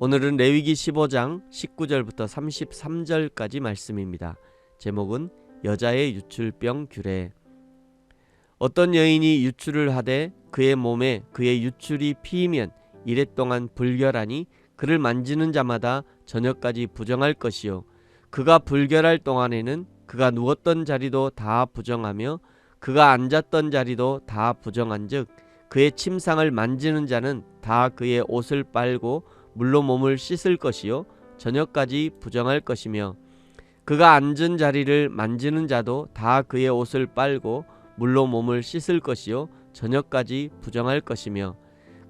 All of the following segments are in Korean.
오늘은 레위기 15장 19절부터 33절까지 말씀입니다. 제목은 여자의 유출병 규례. 어떤 여인이 유출을 하되 그의 몸에 그의 유출이 피이면 이래 동안 불결하니 그를 만지는 자마다 저녁까지 부정할 것이요, 그가 불결할 동안에는 그가 누웠던 자리도 다 부정하며 그가 앉았던 자리도 다 부정한즉 그의 침상을 만지는 자는 다 그의 옷을 빨고 물로 몸을 씻을 것이요 저녁까지 부정할 것이며, 그가 앉은 자리를 만지는 자도 다 그의 옷을 빨고 물로 몸을 씻을 것이요 저녁까지 부정할 것이며,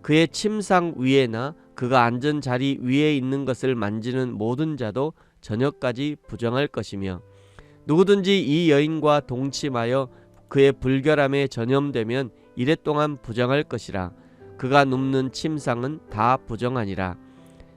그의 침상 위에나 그가 앉은 자리 위에 있는 것을 만지는 모든 자도 저녁까지 부정할 것이며, 누구든지 이 여인과 동침하여 그의 불결함에 전염되면 이래 동안 부정할 것이라. 그가 눕는 침상은 다 부정하니라.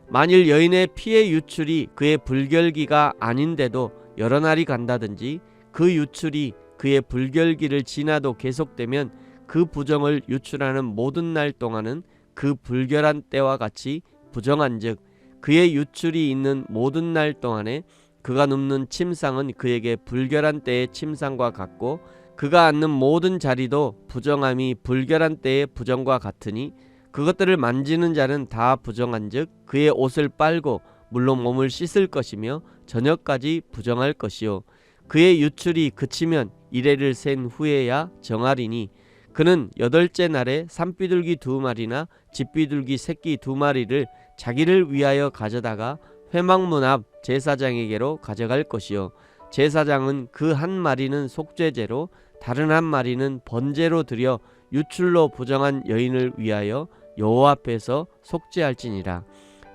만일 여인의 피의 유출이 그의 불결기가 아닌데도 여러 날이 간다든지 그 유출이 그의 불결기를 지나도 계속되면 그 부정을 유출하는 모든 날 동안은 그 불결한 때와 같이 부정한즉 그의 유출이 있는 모든 날 동안에 그가 눕는 침상은 그에게 불결한 때의 침상과 같고 그가 앉는 모든 자리도 부정함이 불결한 때의 부정과 같으니 그것들을 만지는 자는 다 부정한즉 그의 옷을 빨고 물로 몸을 씻을 것이며 저녁까지 부정할 것이요, 그의 유출이 그치면 이래를 센 후에야 정하리니 그는 8째 날에 산비둘기 2마리나 집비둘기 새끼 2마리를 자기를 위하여 가져다가 회막문 앞 제사장에게로 가져갈 것이요, 제사장은 그 한 마리는 속죄제로 다른 한 마리는 번제로 드려 유출로 부정한 여인을 위하여 여호와 앞에서 속죄할지니라.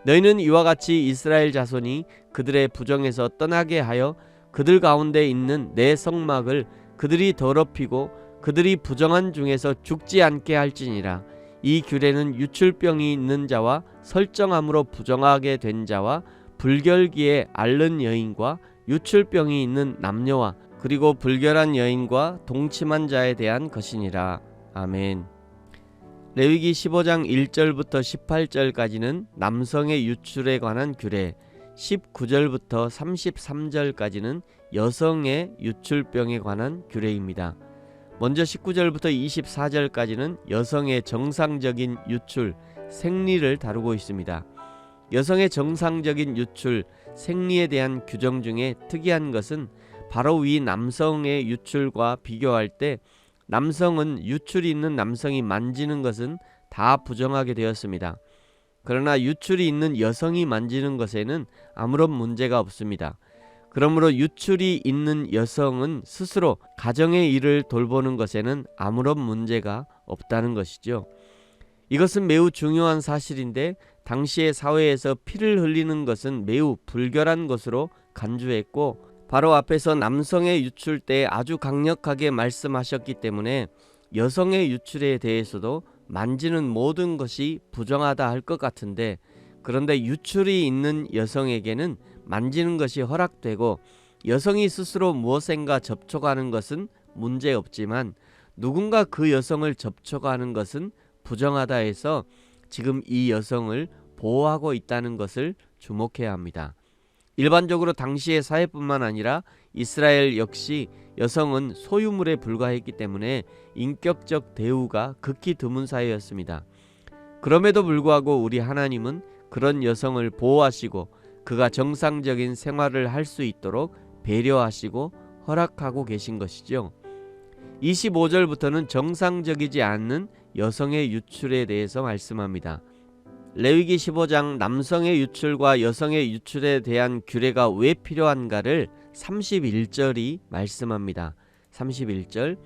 너희는 이와 같이 이스라엘 자손이 그들의 부정에서 떠나게 하여 그들 가운데 있는 내 성막을 그들이 더럽히고 그들이 부정한 중에서 죽지 않게 할지니라. 이 규례는 유출병이 있는 자와 설정함으로 부정하게 된 자와 불결기에 앓는 여인과 유출병이 있는 남녀와 그리고 불결한 여인과 동침한 자에 대한 것이니라. 아멘. 레위기 15장 1절부터 18절까지는 남성의 유출에 관한 규례, 19절부터 33절까지는 여성의 유출병에 관한 규례입니다. 먼저 19절부터 24절까지는 여성의 정상적인 유출, 생리를 다루고 있습니다. 여성의 정상적인 유출, 생리에 대한 규정 중에 특이한 것은 바로 위 남성의 유출과 비교할 때 남성은 유출이 있는 남성이 만지는 것은 다 부정하게 되었습니다. 그러나 유출이 있는 여성이 만지는 것에는 아무런 문제가 없습니다. 그러므로 유출이 있는 여성은 스스로 가정의 일을 돌보는 것에는 아무런 문제가 없다는 것이죠. 이것은 매우 중요한 사실인데 당시의 사회에서 피를 흘리는 것은 매우 불결한 것으로 간주했고 바로 앞에서 남성의 유출 때 아주 강력하게 말씀하셨기 때문에 여성의 유출에 대해서도 만지는 모든 것이 부정하다 할 것 같은데, 그런데 유출이 있는 여성에게는 만지는 것이 허락되고 여성이 스스로 무엇인가 접촉하는 것은 문제없지만 누군가 그 여성을 접촉하는 것은 부정하다 해서 지금 이 여성을 보호하고 있다는 것을 주목해야 합니다. 일반적으로 당시의 사회뿐만 아니라 이스라엘 역시 여성은 소유물에 불과했기 때문에 인격적 대우가 극히 드문 사회였습니다. 그럼에도 불구하고 우리 하나님은 그런 여성을 보호하시고 그가 정상적인 생활을 할 수 있도록 배려하시고 허락하고 계신 것이죠. 25절부터는 정상적이지 않는 여성의 유출에 대해서 말씀합니다. 레위기 15장 남성의 유출과 여성의 유출에 대한 규례가 왜 필요한가를 31절이 말씀합니다. 31절,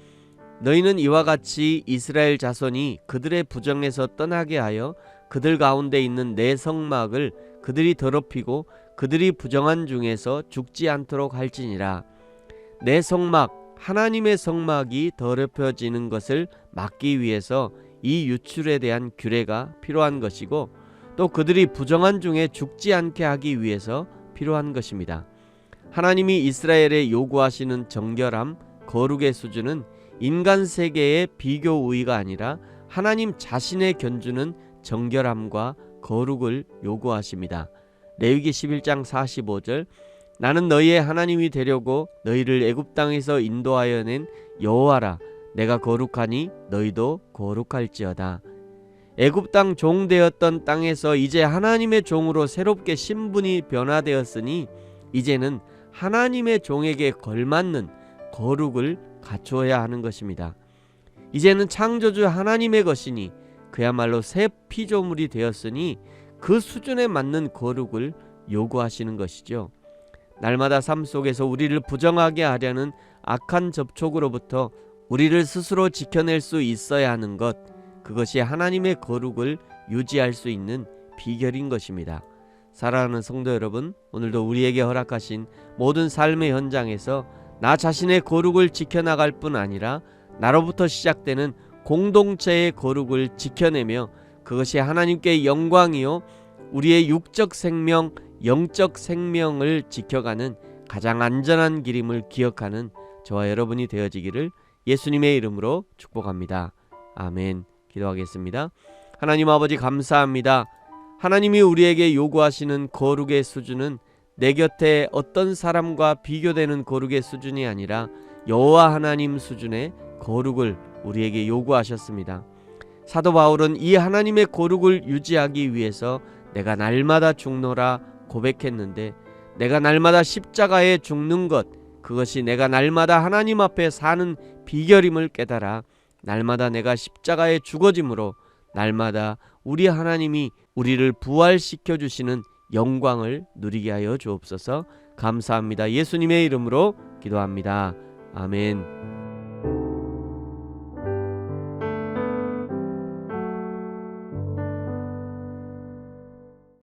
너희는 이와 같이 이스라엘 자손이 그들의 부정에서 떠나게 하여 그들 가운데 있는 내 성막을 그들이 더럽히고 그들이 부정한 중에서 죽지 않도록 할지니라. 내 성막, 하나님의 성막이 더럽혀지는 것을 막기 위해서 이 유출에 대한 규례가 필요한 것이고 또 그들이 부정한 중에 죽지 않게 하기 위해서 필요한 것입니다. 하나님이 이스라엘에 요구하시는 정결함, 거룩의 수준은 인간 세계의 비교 우위가 아니라 하나님 자신의 견주는 정결함과 거룩을 요구하십니다. 레위기 11장 45절 나는 너희의 하나님이 되려고 너희를 애굽 땅에서 인도하여 낸 여호와라. 내가 거룩하니 너희도 거룩할지어다. 애굽 땅 종 되었던 땅에서 이제 하나님의 종으로 새롭게 신분이 변화되었으니 이제는 하나님의 종에게 걸맞는 거룩을 갖추어야 하는 것입니다. 이제는 창조주 하나님의 것이니 그야말로 새 피조물이 되었으니 그 수준에 맞는 거룩을 요구하시는 것이죠. 날마다 삶 속에서 우리를 부정하게 하려는 악한 접촉으로부터 우리를 스스로 지켜낼 수 있어야 하는 것, 그것이 하나님의 거룩을 유지할 수 있는 비결인 것입니다. 사랑하는 성도 여러분, 오늘도 우리에게 허락하신 모든 삶의 현장에서 나 자신의 거룩을 지켜나갈 뿐 아니라 나로부터 시작되는 공동체의 거룩을 지켜내며 그것이 하나님께 영광이요 우리의 육적 생명, 영적 생명을 지켜가는 가장 안전한 길임을 기억하는 저와 여러분이 되어지기를 예수님의 이름으로 축복합니다. 아멘. 기도하겠습니다. 하나님 아버지 감사합니다. 하나님이 우리에게 요구하시는 거룩의 수준은 내 곁에 어떤 사람과 비교되는 거룩의 수준이 아니라 여호와 하나님 수준의 거룩을 우리에게 요구하셨습니다. 사도 바울은 이 하나님의 거룩을 유지하기 위해서 내가 날마다 죽노라 고백했는데 내가 날마다 십자가에 죽는 것, 그것이 내가 날마다 하나님 앞에 사는 비결임을 깨달아 날마다 내가 십자가에 죽어짐으로 날마다 우리 하나님이 우리를 부활시켜 주시는 영광을 누리게 하여 주옵소서. 감사합니다. 예수님의 이름으로 기도합니다. 아멘.